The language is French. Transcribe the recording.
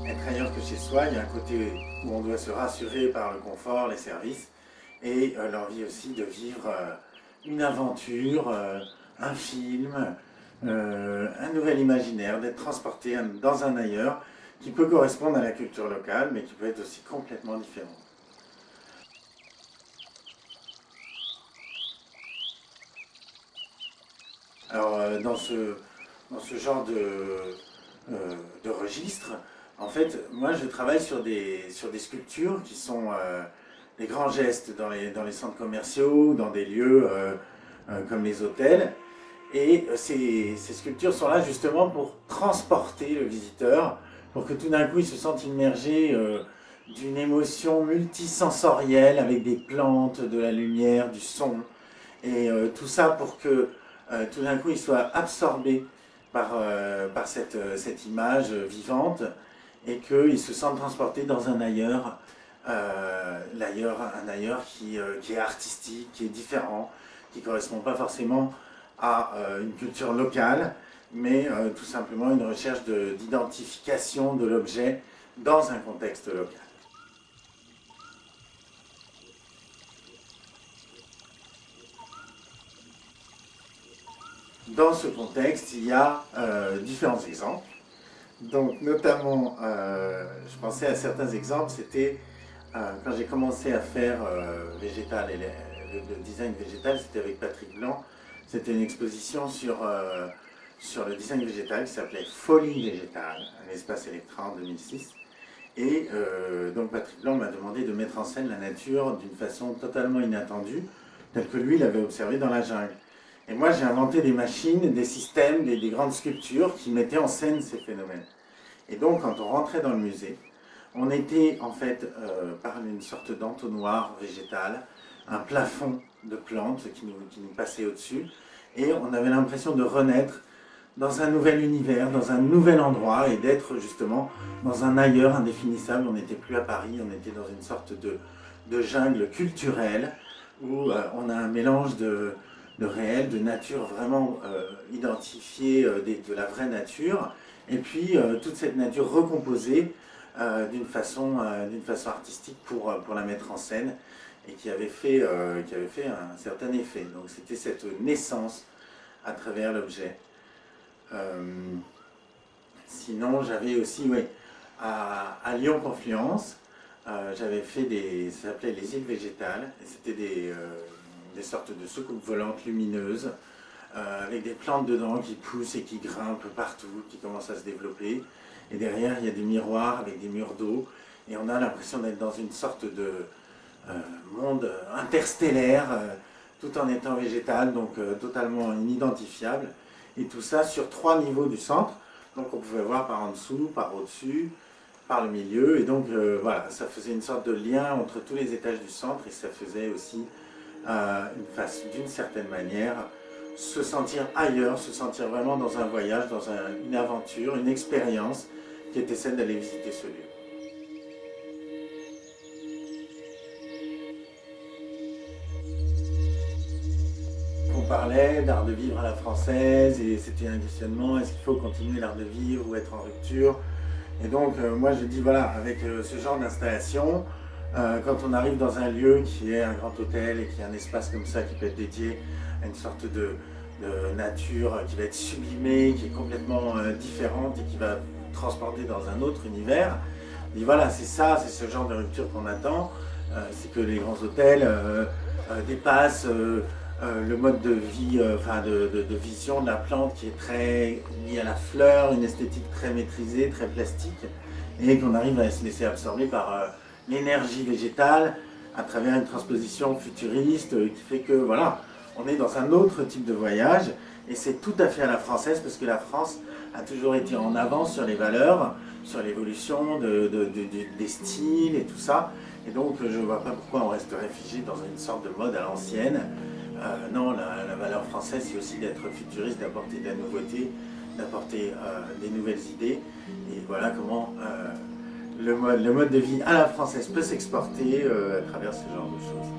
être ailleurs que chez soi, il y a un côté où on doit se rassurer par le confort, les services, et l'envie aussi de vivre une aventure, un film, un nouvel imaginaire, d'être transporté dans un ailleurs qui peut correspondre à la culture locale, mais qui peut être aussi complètement différent. Alors, dans ce genre de registre, en fait, moi je travaille sur des sculptures qui sont des grands gestes dans les centres commerciaux, dans des lieux comme les hôtels. Et ces sculptures sont là justement pour transporter le visiteur, pour que tout d'un coup il se sente immergé d'une émotion multisensorielle avec des plantes, de la lumière, du son. Et tout ça pour que tout d'un coup il soit absorbé par cette image vivante et qu'il se sente transporté dans un ailleurs, un ailleurs qui est artistique, qui est différent, qui ne correspond pas forcément à une culture locale, mais tout simplement une recherche d'identification de l'objet dans un contexte local. Dans ce contexte, il y a différents exemples. Donc, notamment, je pensais à certains exemples, c'était quand j'ai commencé à faire végétal et le design végétal, c'était avec Patrick Blanc. C'était une exposition sur le design végétal qui s'appelait Folie végétale, un espace Electra en 2006. Et donc Patrick Blanc m'a demandé de mettre en scène la nature d'une façon totalement inattendue, telle que lui l'avait observée dans la jungle. Et moi j'ai inventé des machines, des systèmes, des grandes sculptures qui mettaient en scène ces phénomènes. Et donc quand on rentrait dans le musée, on était en fait par une sorte d'entonnoir végétal, un plafond de plantes qui nous passait au-dessus, et on avait l'impression de renaître dans un nouvel univers, dans un nouvel endroit, et d'être justement dans un ailleurs indéfinissable. On n'était plus à Paris, on était dans une sorte de jungle culturelle, où on a un mélange de réel, de nature vraiment identifiée, de la vraie nature, et puis toute cette nature recomposée d'une façon artistique pour la mettre en scène, et qui avait fait un certain effet. Donc c'était cette naissance à travers l'objet. Sinon, j'avais aussi, oui, à Lyon-Confluence, j'avais fait ça s'appelait les îles végétales, et c'était des sortes de soucoupes volantes lumineuses, avec des plantes dedans qui poussent et qui grimpent partout, qui commencent à se développer. Et derrière, il y a des miroirs avec des murs d'eau, et on a l'impression d'être dans une sorte de monde interstellaire, tout en étant végétal, donc totalement inidentifiable. Et tout ça sur 3 niveaux du centre. Donc on pouvait voir par en dessous, par au-dessus, par le milieu. Et donc voilà, ça faisait une sorte de lien entre tous les étages du centre, et ça faisait aussi d'une certaine manière se sentir ailleurs, se sentir vraiment dans un voyage, dans une aventure, une expérience qui était celle d'aller visiter ce lieu. On parlait d'art de vivre à la française, et c'était un questionnement, est-ce qu'il faut continuer l'art de vivre ou être en rupture? Et donc moi je dis voilà, avec ce genre d'installation, quand on arrive dans un lieu qui est un grand hôtel et qui est un espace comme ça qui peut être dédié à une sorte de nature qui va être sublimée, qui est complètement différente et qui va transporter dans un autre univers, et voilà, c'est ça, c'est ce genre de rupture qu'on attend, c'est que les grands hôtels dépassent le mode de vie, de vision de la plante qui est très liée à la fleur, une esthétique très maîtrisée, très plastique, et qu'on arrive à se laisser absorber par l'énergie végétale à travers une transposition futuriste qui fait que voilà, on est dans un autre type de voyage, et c'est tout à fait à la française, parce que la France a toujours été en avance sur les valeurs, sur l'évolution des styles et tout ça, et donc je ne vois pas pourquoi on resterait figé dans une sorte de mode à l'ancienne. Non, la valeur française, c'est aussi d'être futuriste, d'apporter de la nouveauté, d'apporter des nouvelles idées, et voilà comment le mode de vie à la française peut s'exporter à travers ce genre de choses.